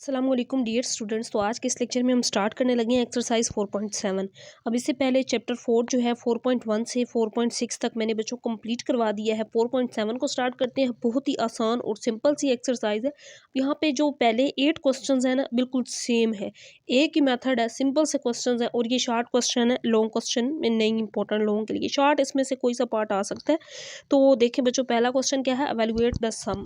अस्सलामुअलैकुम dear students. तो आज के इस लेक्चर में हम स्टार्ट करने लगे हैं एक्सरसाइज 4.7। अब इससे पहले चैप्टर 4 जो है 4.1 से 4.6 तक मैंने बच्चों कंप्लीट करवा दिया है। 4.7 को स्टार्ट करते हैं। बहुत ही आसान और सिंपल सी एक्सरसाइज है। यहाँ पे जो पहले 8 क्वेश्चंस है ना, बिल्कुल सेम है, एक ही मेथड है, सिंपल से क्वेश्चन है और ये शॉर्ट क्वेश्चन है, लॉन्ग क्वेश्चन में नहीं इंपॉर्टेंट लोगों के लिए। शॉर्ट इसमें से कोई सा पार्ट आ सकता है। तो देखें बच्चों, पहला क्वेश्चन क्या है, एवेलुएट द सम।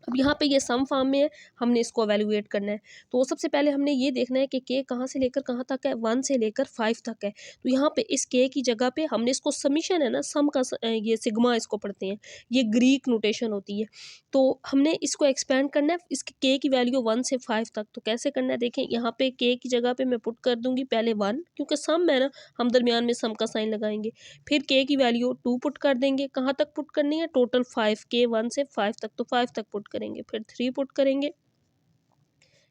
अब यहाँ पे ये सम फॉर्म में है, हमने इसको एवेलुएट करना है। तो सबसे पहले हमने ये देखना है कि के कहाँ से लेकर कहाँ तक है, 1 से लेकर 5 तक है। तो यहाँ पे इस के की जगह पे हमने इसको समीशन है ना, सम का ये सिग्मा इसको पढ़ते हैं, ये ग्रीक नोटेशन होती है। तो हमने इसको एक्सपेंड करना है, इसके के की वैल्यू 1 से 5 तक। तो कैसे करना है देखें, यहाँ पे के की जगह पे मैं पुट कर दूंगी पहले 1, क्योंकि सम है ना, हम दरमियान में सम का साइन लगाएंगे। फिर के की वैल्यू 2 पुट कर देंगे, कहाँ तक पुट करनी है, टोटल 5, के 1 से 5 तक, तो 5 तक पुट करेंगे। फिर 3 पुट करेंगे,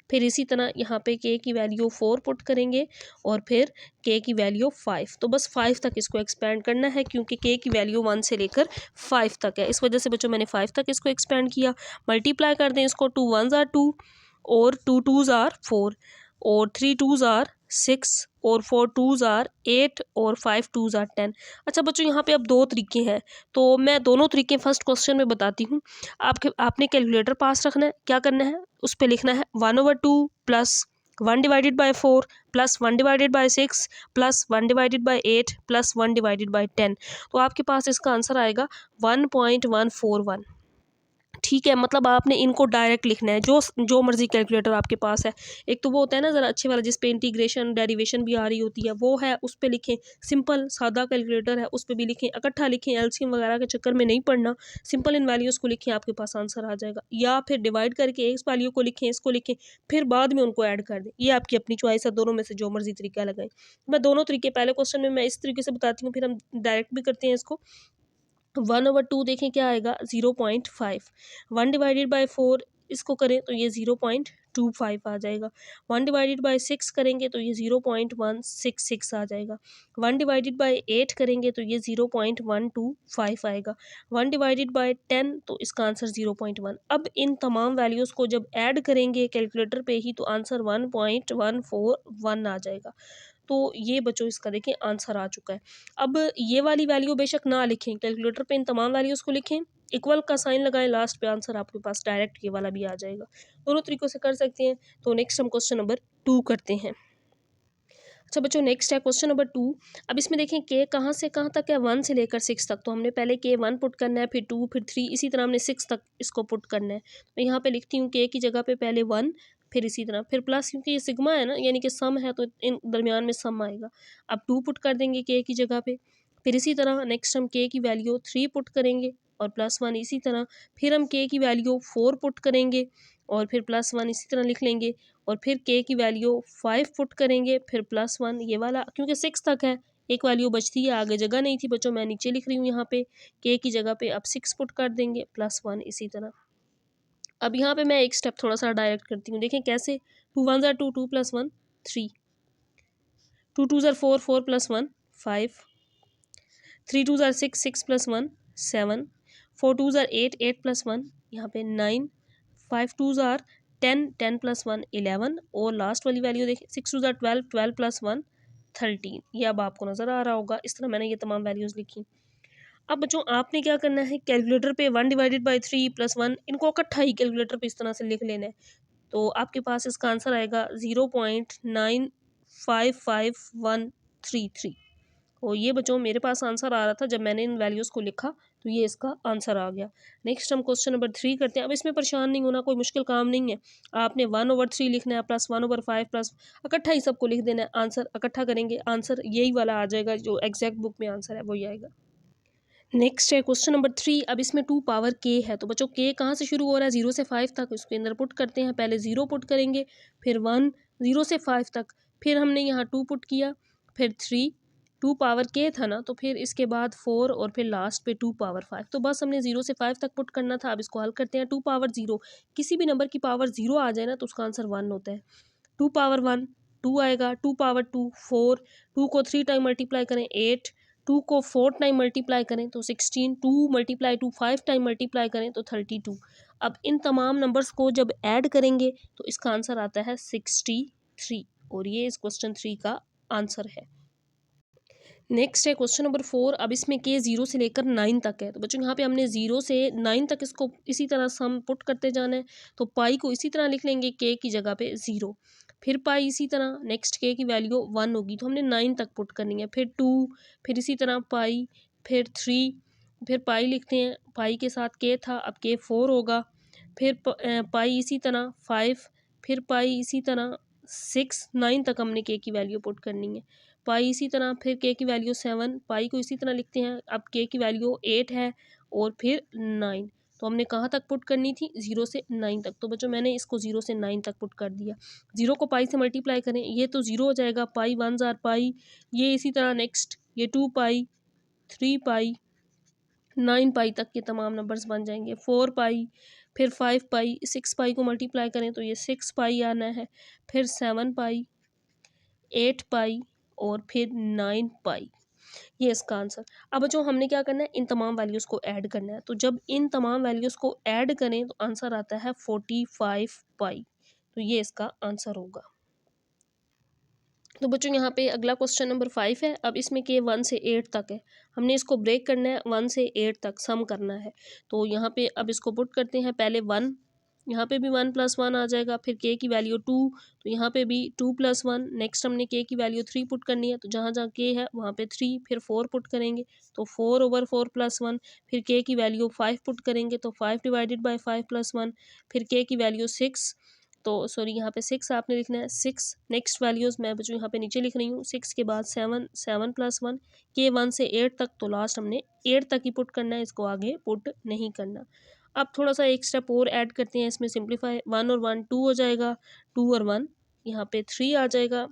फिर इसी तरह यहाँ पे के की वैल्यू 4 पुट करेंगे और फिर के की वैल्यू 5। तो बस 5 तक इसको एक्सपेंड करना है, क्योंकि के की वैल्यू 1 से लेकर 5 तक है। इस वजह से बच्चों मैंने 5 तक इसको एक्सपेंड किया। मल्टीप्लाई कर दें इसको, 2 1s आर 2 और 2 2s आर 4 और 3 2s आर 6 और 4 2s आर 8 और 5 2s आर 10। अच्छा बच्चों, यहाँ पे अब दो तरीके हैं, तो मैं दोनों तरीके फर्स्ट क्वेश्चन में बताती हूँ। आपने कैलकुलेटर पास रखना है, क्या करना है, उस पर लिखना है 1/2 plus 1 divided by 4 plus 1 divided by 6 plus 1 divided by 8 plus 1 divided by 10। तो आपके पास इसका आंसर आएगा 1.141। ठीक है, मतलब आपने इनको डायरेक्ट लिखना है, जो मर्जी कैलकुलेटर आपके पास है। एक तो वो होता है ना ज़रा अच्छे वाला, जिस पे इंटीग्रेशन डेरिवेशन भी आ रही होती है, वो है, उस पर लिखें। सिंपल सादा कैलकुलेटर है, उस पर भी लिखें, इकट्ठा लिखें, एलसीएम वगैरह के चक्कर में नहीं पढ़ना। सिंपल इन वैल्यूज़ को लिखें, आपके पास आंसर आ जाएगा। या फिर डिवाइड करके इस वैल्यू को लिखें, इसको लिखें, फिर बाद में उनको ऐड कर दें। ये आपकी अपनी चॉइस है, दोनों में से जो मर्जी तरीका लगाएं। मैं दोनों तरीके, पहले क्वेश्चन में मैं इस तरीके से बताती हूँ, फिर हम डायरेक्ट भी करते हैं इसको। 1/2 देखें क्या आएगा, 0.5। 1 डिवाइडेड बाई 4 इसको करें तो ये 0.25 आ जाएगा। 1 डिवाइडेड बाई 6 करेंगे तो ये 0.166 आ जाएगा। 1 डिवाइडेड बाई 8 करेंगे तो ये 0.125 आएगा। 1 डिवाइडेड बाई 10 तो इसका आंसर 0.1। अब इन तमाम वैल्यूज़ को जब ऐड करेंगे कैलकुलेटर पे ही, तो आंसर 1.141 आ जाएगा। तो ये बच्चों इसका देखें आंसर आ चुका है। अब ये वाली वैल्यू बेशक ना लिखें, कैलकुलेटर पे इन तमाम वैल्यूज़ को लिखें, इक्वल का साइन लगाएं लास्ट पे, आंसर आपके पास डायरेक्ट ये वाला भी आ जाएगा। दोनों तरीक़ों से कर सकते हैं। तो नेक्स्ट हम क्वेश्चन नंबर 2 करते हैं। अच्छा बच्चों, नेक्स्ट है क्वेश्चन नंबर 2। अब इसमें देखें के कहाँ से कहाँ तक है, 1 से लेकर 6 तक। तो हमने पहले के 1 पुट करना है, फिर 2, फिर 3, इसी तरह हमने 6 तक इसको पुट करना है। तो यहाँ पे लिखती हूँ के की जगह पे पहले 1, फिर इसी तरह फिर प्लस, क्योंकि ये सिग्मा है ना, यानी कि सम है, तो इन दरमियान में सम आएगा। अब 2 पुट कर देंगे के की जगह पे, फिर इसी तरह नेक्स्ट हम के की वैल्यू 3 पुट करेंगे और +1 इसी तरह। फिर हम के की वैल्यू 4 पुट करेंगे और फिर +1 इसी तरह लिख लेंगे। और फिर के की वैल्यू 5 पुट करेंगे, फिर +1 ये वाला, क्योंकि 6 तक है, एक वैल्यू बचती है, आगे जगह नहीं थी बच्चों, मैं नीचे लिख रही हूँ यहाँ पे। के की जगह पे अब 6 पुट कर देंगे, +1 इसी तरह। अब यहाँ पे मैं एक स्टेप थोड़ा सा डायरेक्ट करती हूँ, देखें कैसे। 2 1s are 2, 2 + 1 3, 2 2s are 4, 4 + 1 5, 3 2s are 6, 6 + 1 7, 4 2s are 8, 8 + 1 यहाँ पे 9, 5 2s आर 10, 10 + 1 11 और लास्ट वाली वैल्यू देखें 6 2s आर 12, 12 + 1 13। ये अब आपको नज़र आ रहा होगा, इस तरह मैंने ये तमाम वैल्यूज़ लिखी। अब बच्चों आपने क्या करना है, कैलकुलेटर पे 1 डिवाइडेड बाई 3 + 1 इनको इकट्ठा ही कैलकुलेटर पे इस तरह से लिख लेना है। तो आपके पास इसका आंसर आएगा 0.955133। और ये बच्चों मेरे पास आंसर आ रहा था जब मैंने इन वैल्यूज़ को लिखा, तो ये इसका आंसर आ गया। नेक्स्ट हम क्वेश्चन नंबर 3 करते हैं। अब इसमें परेशान नहीं होना, कोई मुश्किल काम नहीं है। आपने 1/3 लिखना है, +1/5 प्लस इकट्ठा ही सबको लिख देना है। आंसर इकट्ठा करेंगे, आंसर यही वाला आ जाएगा, जो एग्जैक्ट बुक में आंसर है वही आएगा। नेक्स्ट है क्वेश्चन नंबर 3। अब इसमें 2 पावर के है, तो बच्चों के कहाँ से शुरू हो रहा है, 0 से 5 तक, उसके अंदर पुट करते हैं। पहले 0 पुट करेंगे, फिर 1, 0 से 5 तक, फिर हमने यहाँ 2 पुट किया, फिर 3, 2 पावर के था ना, तो फिर इसके बाद 4 और फिर लास्ट पे 2 पावर 5। तो बस हमने 0 से 5 तक पुट करना था। अब इसको हल करते हैं। 2 पावर 0, किसी भी नंबर की पावर 0 आ जाए ना, तो उसका आंसर 1 होता है। 2 पावर 1 2 आएगा, 2 पावर 2 4, 2 को 3 टाइम मल्टीप्लाई करें 8, 2 को 4 टाइम मल्टीप्लाई करें तो 16, 2 मल्टीप्लाई टू 5 टाइम मल्टीप्लाई करें तो 32। अब इन तमाम नंबर्स को जब ऐड करेंगे तो इसका आंसर आता है 63 और ये इस क्वेश्चन 3 का आंसर है। नेक्स्ट है क्वेश्चन नंबर 4। अब इसमें के 0 से लेकर 9 तक है। तो बच्चों यहाँ पे हमने 0 से 9 तक इसको इसी तरह सम पुट करते जाना है। तो पाई को इसी तरह लिख लेंगे के की जगह पे 0, फिर पाई इसी तरह, नेक्स्ट के की वैल्यू 1 होगी तो हमने 9 तक पुट करनी है, फिर 2, फिर इसी तरह पाई, फिर 3, फिर पाई लिखते हैं, पाई के साथ के था, अब के 4 होगा, फिर पाई इसी तरह 5, फिर पाई इसी तरह 6, 9 तक हमने के की वैल्यू पुट करनी है, पाई इसी तरह, फिर के की वैल्यू 7, पाई को इसी तरह लिखते हैं, अब के की वैल्यू 8 है और फिर 9। तो हमने कहाँ तक पुट करनी थी, 0 से 9 तक। तो बच्चों मैंने इसको 0 से 9 तक पुट कर दिया। 0 को पाई से मल्टीप्लाई करें, ये तो 0 हो जाएगा, पाई 1 जार पाई, ये इसी तरह नेक्स्ट ये 2 पाई, 3 पाई, 9 पाई तक के तमाम नंबर्स बन जाएंगे, 4 पाई, फिर 5 पाई, 6 पाई को मल्टीप्लाई करें तो ये 6 पाई आना है, फिर 7 पाई, 8 पाई और फिर 9 पाई, ये इसका आंसर। अब जो हमने क्या करना है, इन तमाम वैल्यूज़ को ऐड करना है। तो जब इन तमाम वैल्यूज़ को ऐड करें तो आंसर आता है 45 पाई, तो ये इसका आंसर होगा। तो बच्चों यहाँ पे अगला क्वेश्चन नंबर 5 है। अब इसमें के 1 से 8 तक है, हमने इसको ब्रेक करना है, 1 से 8 तक सम करना है। तो यहाँ पे अब इसको पुट करते हैं, पहले 1, यहाँ पे भी 1 + 1 आ जाएगा, फिर के की वैल्यू 2, तो यहाँ पे भी 2 + 1, नेक्स्ट हमने के की वैल्यू 3 पुट करनी है, तो जहाँ जहाँ के है वहाँ पे 3, फिर 4 पुट करेंगे तो 4/4 + 1, फिर के की वैल्यू 5 पुट करेंगे तो 5 / 5 + 1, फिर के की वैल्यू 6, तो सॉरी यहाँ पे 6 आपने लिखना है, 6, नेक्स्ट वैल्यूज़ मैं बच्चों यहाँ पे नीचे लिख रही हूँ, 6 के बाद 7, 7 + 1, के 1 से 8 तक, तो लास्ट हमने 8 तक ही पुट करना है, इसको आगे पुट नहीं करना। अब थोड़ा सा एक स्टेप और ऐड करते हैं इसमें, सिंप्लीफाई, 1 और 1 2 हो जाएगा, 2 और 1 यहाँ पे 3 आ जाएगा,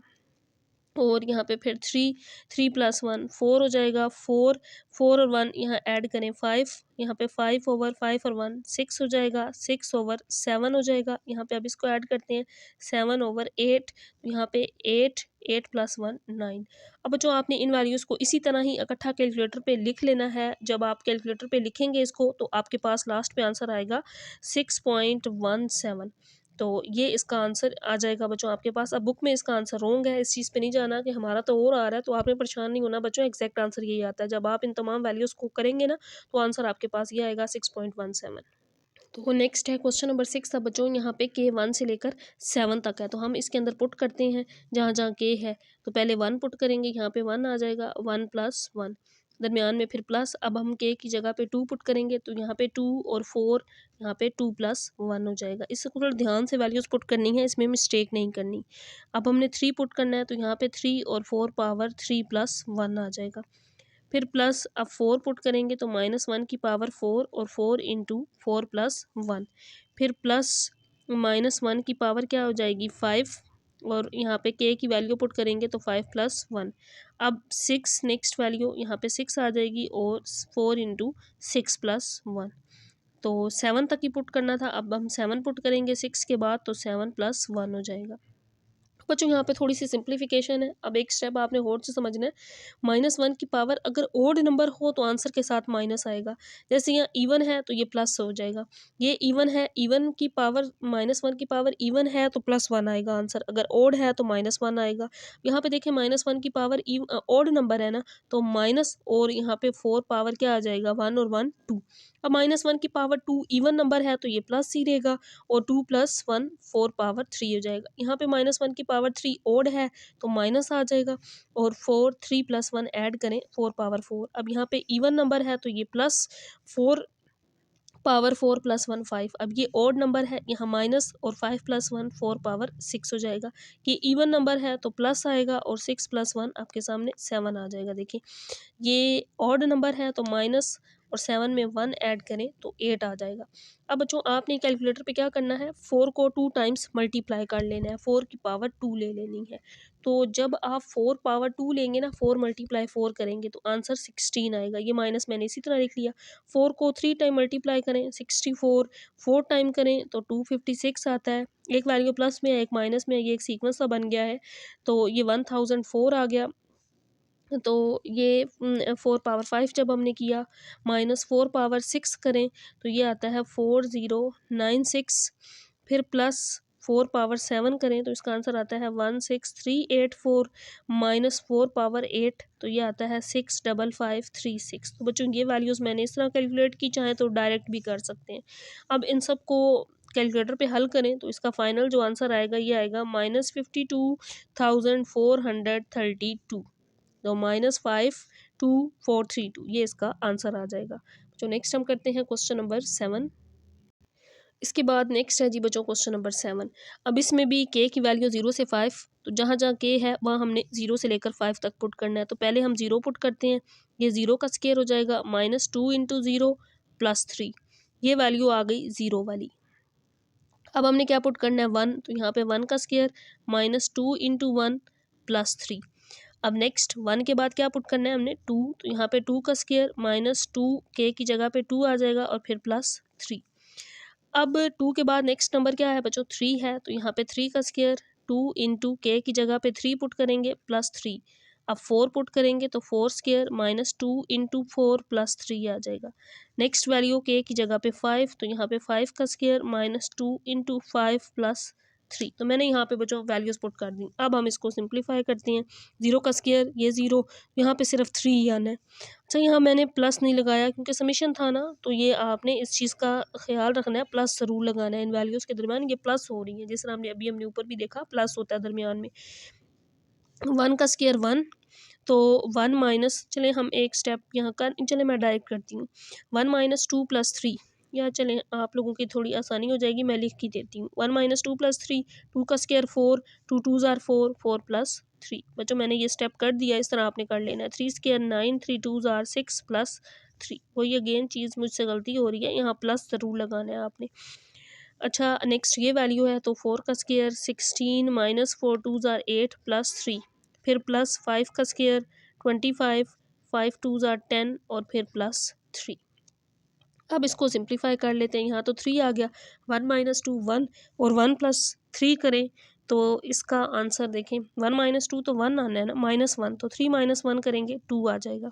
और यहाँ पे फिर 3, 3 + 1 4 हो जाएगा, 4, 4 और 1 यहाँ ऐड करें 5, यहाँ पे 5/5 और 1 6 हो जाएगा, 6/7 हो जाएगा, यहाँ पे अब इसको ऐड करते हैं 7/8, यहाँ पे 8, 8 + 1 9। अब जो आपने इन वैल्यूज़ को इसी तरह ही इकट्ठा कैलकुलेटर पे लिख लेना है। जब आप कैलकुलेटर पे लिखेंगे इसको तो आपके पास लास्ट पे आंसर आएगा 6.17। तो ये इसका आंसर आ जाएगा बच्चों आपके पास। अब बुक में इसका आंसर रॉन्ग है, इस चीज़ पे नहीं जाना कि हमारा तो और आ रहा है, तो आपने परेशान नहीं होना बच्चों, एग्जैक्ट आंसर यही आता है। जब आप इन तमाम वैल्यूज़ को करेंगे ना तो आंसर आपके पास ये आएगा 6.17। तो नेक्स्ट है क्वेश्चन नंबर 6। अब बच्चों यहाँ पे के 1 से लेकर 7 तक है, तो हम इसके अंदर पुट करते हैं जहाँ जहाँ के है। तो पहले 1 पुट करेंगे, यहाँ पे 1 आ जाएगा, 1 + 1, दरमियान में फिर प्लस, अब हम के की जगह पे 2 पुट करेंगे तो यहाँ पे 2 और 4, यहाँ पे 2 + 1 हो जाएगा। इसको थोड़ा ध्यान से वैल्यूज़ पुट करनी है, इसमें मिस्टेक नहीं करनी। अब हमने 3 पुट करना है तो यहाँ पे 3 और 4 पावर 3 + 1 आ जाएगा, फिर प्लस, अब 4 पुट करेंगे तो -1 की पावर 4 और 4 × 4 + 1, फिर प्लस -1 की पावर क्या हो जाएगी 5, और यहाँ पे के की वैल्यू पुट करेंगे तो 5 + 1, अब 6, नेक्स्ट वैल्यू यहाँ पे 6 आ जाएगी, और 4 × 6 + 1, तो 7 तक ही पुट करना था। अब हम 7 पुट करेंगे 6 के बाद तो 7 + 1 हो जाएगा। बच्चों यहाँ पे थोड़ी सी सिंप्लीफिकेशन है। अब एक स्टेप आपने और से समझना है, -1 की पावर अगर ओड नंबर हो तो आंसर के साथ माइनस आएगा। जैसे यहाँ इवन है तो ये प्लस हो जाएगा, ये इवन है, इवन की पावर -1 की पावर इवन है तो +1 आएगा आंसर, अगर ओड है तो -1 आएगा। यहाँ पे देखिए -1 की पावर ओड नंबर है ना, तो माइनस, और यहाँ पे 4 पावर क्या आ जाएगा 1 और 1 2। अब -1 की पावर 2 इवन नंबर है तो ये प्लस ही रहेगा, और 2 + 1 4 पावर 3 हो जाएगा। यहाँ पे -1 की पावर 3 ओड है तो माइनस आ जाएगा, और 4 3 + 1 ऐड करें 4 पावर 4। अब यहाँ पे इवन नंबर है तो ये +4 पावर 4 + 1 5। अब ये ओड नंबर है, यहाँ माइनस, और 5 + 1 4 पावर 6 हो जाएगा। ये इवन नंबर है तो प्लस आएगा, और 6 + 1 आपके सामने 7 आ जाएगा। देखिए ये ऑड नंबर है तो माइनस, और 7 में 1 ऐड करें तो 8 आ जाएगा। अब बच्चों आपने कैलकुलेटर पे क्या करना है, 4 को 2 टाइम्स मल्टीप्लाई कर लेना है, 4 की पावर 2 ले लेनी है। तो जब आप 4 पावर 2 लेंगे ना, 4 × 4 करेंगे तो आंसर 16 आएगा। ये माइनस मैंने इसी तरह लिख लिया। 4 को 3 टाइम मल्टीप्लाई करें 64, 4 टाइम करें तो 256 आता है। एक वैल्यू प्लस में है, एक माइनस में है, ये एक सीक्वेंस सा बन गया है, तो ये 1004 आ गया। तो ये 4 पावर 5 जब हमने किया -4 पावर 6 करें तो ये आता है 4096, फिर प्लस 4 पावर 7 करें तो इसका आंसर आता है 16384, -4 पावर 8 तो ये आता है 65536। तो बच्चों ये वैल्यूज़ मैंने इस तरह कैलकुलेट की, चाहें तो डायरेक्ट भी कर सकते हैं। अब इन सब को कैलकुलेटर पे हल करें तो इसका फाइनल जो आंसर आएगा ये आएगा -52,432, तो -52432, ये इसका आंसर आ जाएगा। जो नेक्स्ट हम करते हैं क्वेश्चन नंबर 7। इसके बाद नेक्स्ट है जी बच्चों क्वेश्चन नंबर 7। अब इसमें भी के की वैल्यू 0 से 5, तो जहाँ जहाँ के है वहाँ हमने 0 से लेकर 5 तक पुट करना है। तो पहले हम 0 पुट करते हैं, ये 0 का स्केयर हो जाएगा -2 × 0 + 3, ये वैल्यू आ गई 0 वाली। अब हमने क्या पुट करना है 1, तो यहाँ पे 1 का स्केयर -2 × 1 + 3। अब नेक्स्ट 1 के बाद क्या पुट करना है हमने 2, तो यहाँ पे 2 का स्केयर -2 के की जगह पे 2 आ जाएगा और फिर +3। अब 2 के बाद नेक्स्ट नंबर क्या है बच्चों 3 है, तो यहाँ पे 3 का स्केयर 2 × के की जगह पे 3 पुट करेंगे +3। अब 4 पुट करेंगे तो 4 स्केयर -2 × 4 +3 आ जाएगा। नेक्स्ट वैल्यू के की जगह पे 5, तो यहाँ पे 5 का स्केयर -2 × 5 +3। तो मैंने यहाँ पे बच्चों वैल्यूज़ पुट कर दी। अब हम इसको सिंप्लीफाई करते हैं। 0 का स्केयर ये 0, यहाँ पे सिर्फ 3 ही आना है। अच्छा यहाँ मैंने प्लस नहीं लगाया क्योंकि समीशन था ना, तो ये आपने इस चीज़ का ख्याल रखना है, प्लस ज़रूर लगाना है इन वैल्यूज़ के दरमियान। ये प्लस हो रही है जिस तरह हमने ऊपर भी देखा प्लस होता है दरमियान में। 1 का स्केयर 1, तो 1 माइनस, चलें हम एक स्टेप यहाँ कर, चलें मैं डायरेक्ट करती हूँ। 1 - 2 + 3, या चलें आप लोगों की थोड़ी आसानी हो जाएगी, मैं लिख की देती हूँ। 1 - 2 + 3, 2 का स्केयर 4, 2 2 ज़ार 4, 4 + 3। बच्चों मैंने ये स्टेप कर दिया, इस तरह आपने कर लेना है। 3 स्केयर 9, 3 2 ज़ार 6 + 3। वही अगेन चीज़ मुझसे गलती हो रही है, यहाँ प्लस ज़रूर लगाना है आपने। अच्छा नेक्स्ट ये वैल्यू है, तो 4 का स्केयर 16 -4 2 ज़ार 8 + 3, फिर प्लस 5 का स्केयर 25, 5 2 ज़ार 10 और फिर +3। अब इसको सिंप्लीफाई कर लेते हैं। यहाँ तो 3 आ गया, 1 - 2 1 और 1 + 3 करें तो इसका आंसर देखें। 1 - 2 तो 1 आना है ना, -1, तो 3 - 1 करेंगे 2 आ जाएगा।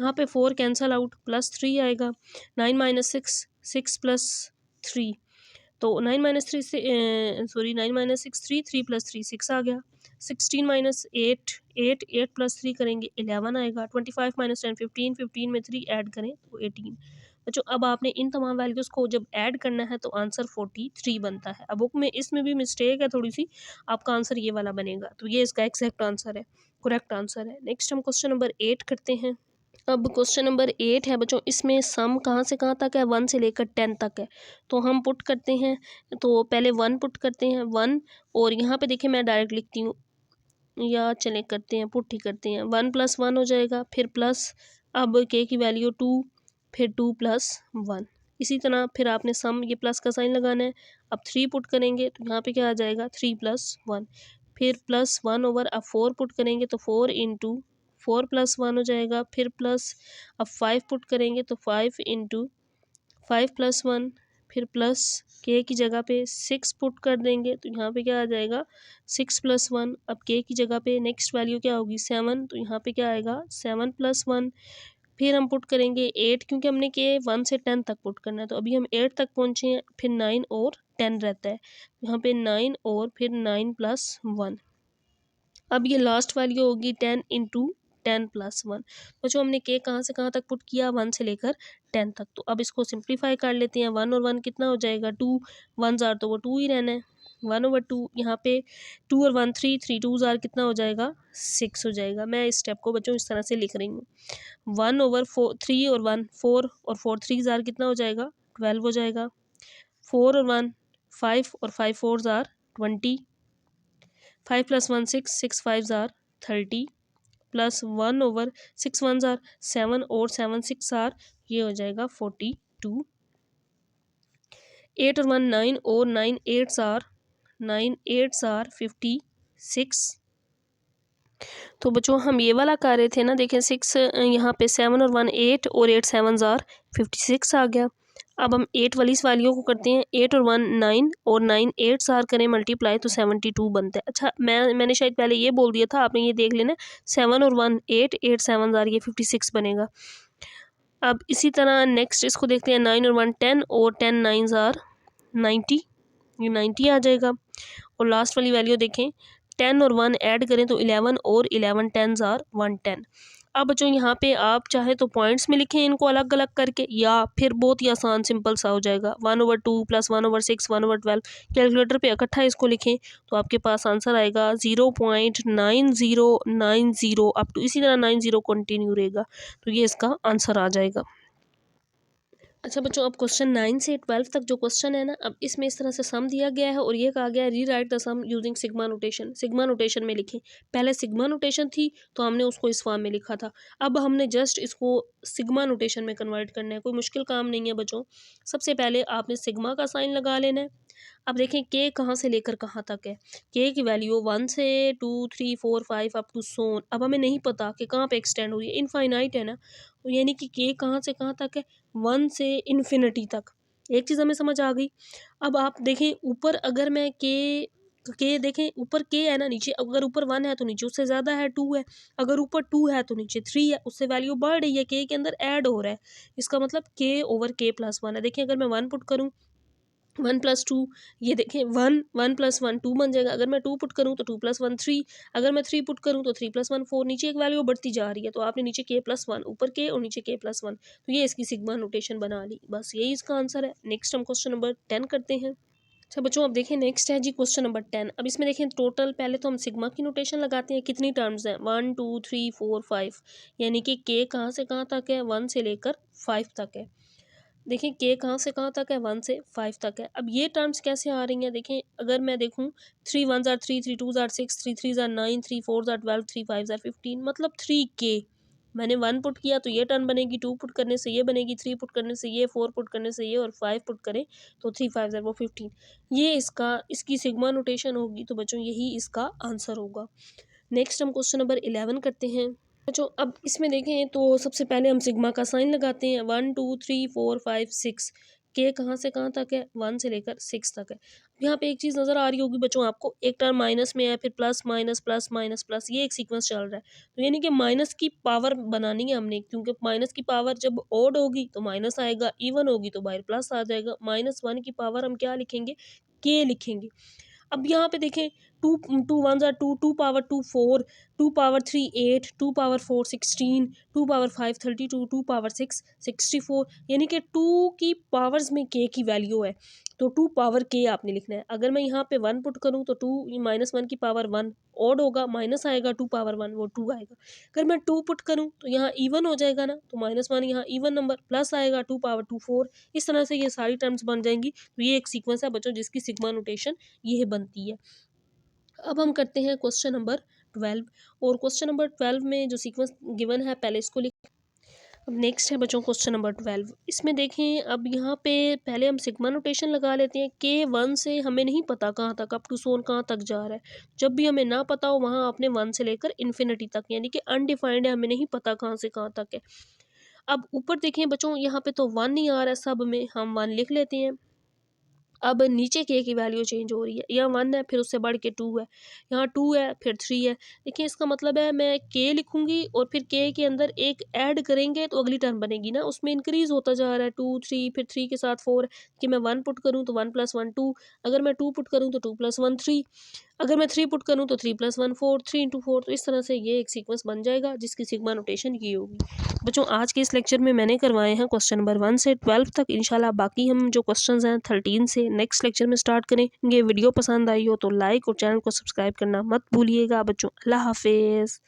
यहाँ पे 4 कैंसल आउट, +3 आएगा। 9 - 6, 6 + 3, तो 9 - 3 से 9 - 6 3, 3 + 3 6 आ गया। 16 - 8 8, 8 + 3 करेंगे 11 आएगा। 25 - 10 15, 15 में 3 ऐड करें तो 18। बच्चों अब आपने इन तमाम वैल्यूज़ को जब ऐड करना है तो आंसर 43 बनता है। अब बुक में इसमें भी मिस्टेक है थोड़ी सी, आपका आंसर ये वाला बनेगा, तो ये इसका एग्जैक्ट आंसर है, करेक्ट आंसर है। नेक्स्ट हम क्वेश्चन नंबर 8 करते हैं। अब क्वेश्चन नंबर 8 है बच्चों, इसमें सम कहाँ से कहाँ तक है, 1 से लेकर 10 तक है। तो हम पुट करते हैं, तो पहले 1 पुट करते हैं 1, और यहाँ पे देखिए मैं डायरेक्ट लिखती हूँ, या चलें करते हैं पुट ही करते हैं। 1 + 1 हो जाएगा, फिर प्लस, अब के की वैल्यू 2, फिर 2 + 1। इसी तरह फिर आपने सम ये प्लस का साइन लगाना है। अब 3 पुट करेंगे तो यहाँ पे क्या आ जाएगा 3 + 1, फिर +1 ओवर, अब 4 पुट करेंगे तो 4 × 4 + 1 हो जाएगा, फिर प्लस, अब 5 पुट करेंगे तो 5 × 5 + 1, फिर प्लस के की जगह पे 6 पुट कर देंगे तो यहाँ पे क्या आ जाएगा 6 + 1। अब के की जगह पे नेक्स्ट वैल्यू क्या होगी 7, तो यहाँ पे क्या आएगा 7 + 1। फिर हम पुट करेंगे 8, क्योंकि हमने के 1 से 10 तक पुट करना है, तो अभी हम 8 तक पहुँचे हैं। फिर 9 और 10 रहता है, यहाँ पे 9 और फिर 9 + 1। अब ये लास्ट वैल्यू होगी 10 × 10 + 1। तो जो हमने के कहाँ से कहाँ तक पुट किया 1 से लेकर 10 तक। तो अब इसको सिंप्लीफाई कर लेते हैं। 1 और 1 कितना हो जाएगा 2, 1 ज़ार तो वो 2 ही रहना है। 1/2, यहाँ पे 2 और 1 3, 3 2 ज़ार कितना हो जाएगा 6 हो जाएगा। मैं इस स्टेप को बच्चों इस तरह से लिख रही हूँ। 1/4 3 और 1 4, और 4 3 ज़ार कितना हो जाएगा 12 हो जाएगा। 4 और 1 5, और 5 4 ज़ार 20, 5 + 1 6, 6 5 ज़ार 30, प्लस 1/6 1 ज़ार 7, और 7 6 ज़ार ये हो जाएगा 42। 8 और 1 9, और 9 8 ज़ार 56। तो बच्चों हम ये वाला कर रहे थे ना, देखें 6 यहाँ पे 7 और 1 8, और 8 7 ज़ार 56 आ गया। अब हम 8 वाली इस वैल्यू को करते हैं, 8 और 1 9 और 9 8 सार करें मल्टीप्लाई तो 72 बनता है। अच्छा मैंने शायद पहले ये बोल दिया था, आपने ये देख लेना, 7 और 1 8 8 7 जार ये 56 बनेगा। अब इसी तरह नेक्स्ट इसको देखते हैं, 9 और 1 10 और 10 9 जार 90, ये 90 आ जाएगा। और लास्ट वाली वैल्यू देखें, 10 और 1 ऐड करें तो 11 और 11 10 आर 110। अब बच्चों यहाँ पे आप चाहे तो पॉइंट्स में लिखें इनको अलग अलग करके, या फिर बहुत ही आसान सिंपल सा हो जाएगा, 1/2 + 1/6 1/12। कैलकुलेटर पे इकट्ठा इसको लिखें तो आपके पास आंसर आएगा 0.9090 अप टू इसी तरह 90 कंटिन्यू रहेगा, तो ये इसका आंसर आ जाएगा। अच्छा बच्चों, अब क्वेश्चन 9 से 12 तक जो क्वेश्चन है ना, अब इसमें इस तरह से सम दिया गया है और ये कहा गया है rewrite the sum using sigma notation. Sigma notation में लिखें, पहले सिग्मा नोटेशन थी तो हमने उसको इस फॉर्म में लिखा था, अब हमने जस्ट इसको सिग्मा नोटेशन में कन्वर्ट करना है। कोई मुश्किल काम नहीं है बच्चों। सबसे पहले आपने सिग्मा का साइन लगा लेना है। अब देखें के कहाँ से लेकर कहाँ तक है, के की वैल्यू 1 से 2 3 4 5 अप टू सोन। अब हमें नहीं पता कि कहाँ पे एक्सटेंड हो रही है, इनफाइनाइट है ना, तो यानी कि के कहाँ से कहाँ तक है, 1 से इन्फिनिटी तक। एक चीज़ हमें समझ आ गई। अब आप देखें ऊपर, अगर मैं के देखें, ऊपर के है ना, नीचे अगर ऊपर 1 है तो नीचे उससे ज़्यादा है 2 है, अगर ऊपर 2 है तो नीचे 3 है, उससे वैल्यू बढ़ रही है, के अंदर ऐड हो रहा है, इसका मतलब के ओवर के प्लस 1 है। देखिए अगर मैं 1 पुट करूँ, 1 + 2, ये देखें 1 1 + 1 2 बन जाएगा। अगर मैं 2 पुट करूँ तो 2 + 1 3, अगर मैं 3 पुट करूँ तो 3 + 1 4, नीचे एक वैल्यू बढ़ती जा रही है, तो आपने नीचे के प्लस 1, ऊपर के और नीचे के प्लस 1, तो ये इसकी सिग्मा नोटेशन बना ली। बस यही इसका आंसर है। नेक्स्ट हम क्वेश्चन नंबर 10 करते हैं। अच्छा बच्चों, अब देखें नेक्स्ट है जी क्वेश्चन नंबर 10। अब इसमें देखें टोटल, पहले तो हम सिग्मा की नोटेशन लगाते हैं, कितनी टर्म्स हैं, 1 2 3 4 5, यानी कि के कहाँ से कहाँ तक है, 1 से लेकर 5 तक है। देखिए के कहाँ से कहाँ तक है, 1 से 5 तक है। अब ये टर्म्स कैसे आ रही हैं, देखें अगर मैं देखूँ, 3 1 jar 3 3 2 jar 6 3 3 jar 9 3 4 jar 12 3 5 jar 15, मतलब 3K। मैंने 1 पुट किया तो ये टर्म बनेगी, 2 पुट करने से ये बनेगी, 3 पुट करने से ये, 4 पुट करने से ये, और 5 पुट करें तो 3 5 जार वो 15। ये इसकी सिग्मा नोटेशन होगी, तो बच्चों यही इसका आंसर होगा। नेक्स्ट हम क्वेश्चन नंबर 11 करते हैं। बच्चों अब इसमें देखें तो सबसे पहले हम सिग्मा का साइन लगाते हैं, 1 2 3 4 5 6, के कहाँ से कहाँ तक है, 1 से लेकर 6 तक है। यहाँ पे एक चीज़ नज़र आ रही होगी बच्चों आपको, एक टर्म माइनस में है, फिर plus minus plus minus plus, ये एक सीक्वेंस चल रहा है, तो यानी कि माइनस की पावर बनानी है हमने, क्योंकि माइनस की पावर जब ऑड होगी तो माइनस आएगा, इवन होगी तो बाहर प्लस आ जाएगा। -1 की पावर हम क्या लिखेंगे, के लिखेंगे। अब यहाँ पे देखें, 2 2 1 ज़ा 2, 2 power 2 4, 2 power 3 8, 2 power 4 16, 2 power 5 32, 2 power 6 64, यानी कि 2 की पावर्स में के की वैल्यू है, तो 2 पावर के आपने लिखना है। अगर मैं यहाँ पे 1 पुट करूँ तो 2 -1 की पावर 1 ऑड होगा, माइनस आएगा, 2 पावर 1 वो 2 आएगा। अगर मैं 2 पुट करूँ तो यहाँ इवन हो जाएगा ना, तो -1 यहाँ इवन नंबर, प्लस आएगा, 2 पावर 2 4, इस तरह से ये सारी टर्म्स बन जाएंगी। तो ये एक सीक्वेंस है बच्चों जिसकी सिग्मा नोटेशन ये बनती है। अब हम करते हैं क्वेश्चन नंबर 12, और क्वेश्चन नंबर 12 में जो सीक्वेंस गिवन है पहले इसको लिख। अब नेक्स्ट है बच्चों क्वेश्चन नंबर 12। इसमें देखें, अब यहाँ पे पहले हम सिग्मा नोटेशन लगा लेते हैं, के 1 से हमें नहीं पता कहाँ तक, अप टू सोन कहाँ तक जा रहा है। जब भी हमें ना पता हो वहाँ आपने 1 से लेकर इन्फिनिटी तक, यानी कि अनडिफाइंड है, हमें नहीं पता कहाँ से कहाँ तक है। अब ऊपर देखें बच्चों, यहाँ पे तो 1 नहीं आ रहा है, सब में हम 1 लिख लेते हैं। अब नीचे के की वैल्यू चेंज हो रही है, यहाँ 1 है फिर उससे बढ़ के 2 है, यहाँ 2 है फिर 3 है। देखिए इसका मतलब है मैं के लिखूंगी और फिर के अंदर एक ऐड करेंगे तो अगली टर्म बनेगी ना, उसमें इंक्रीज होता जा रहा है, 2 3 फिर 3 के साथ 4, कि मैं 1 पुट करूँ तो 1 + 1 2, अगर मैं 2 पुट करूँ तो 2 + 1 3, अगर मैं 3 पुट करूँ तो 3 + 1 4, 3 × 4, तो इस तरह से ये एक सीक्वेंस बन जाएगा जिसकी सिग्मा नोटेशन ये होगी। बच्चों आज के इस लेक्चर में मैंने करवाए हैं क्वेश्चन नंबर 1 से 12 तक। इंशाल्लाह बाकी हम जो क्वेश्चंस हैं 13 से नेक्स्ट लेक्चर में स्टार्ट करेंगे। वीडियो पसंद आई हो तो लाइक और चैनल को सब्सक्राइब करना मत भूलिएगा बच्चों। अल्लाह हाफिज़।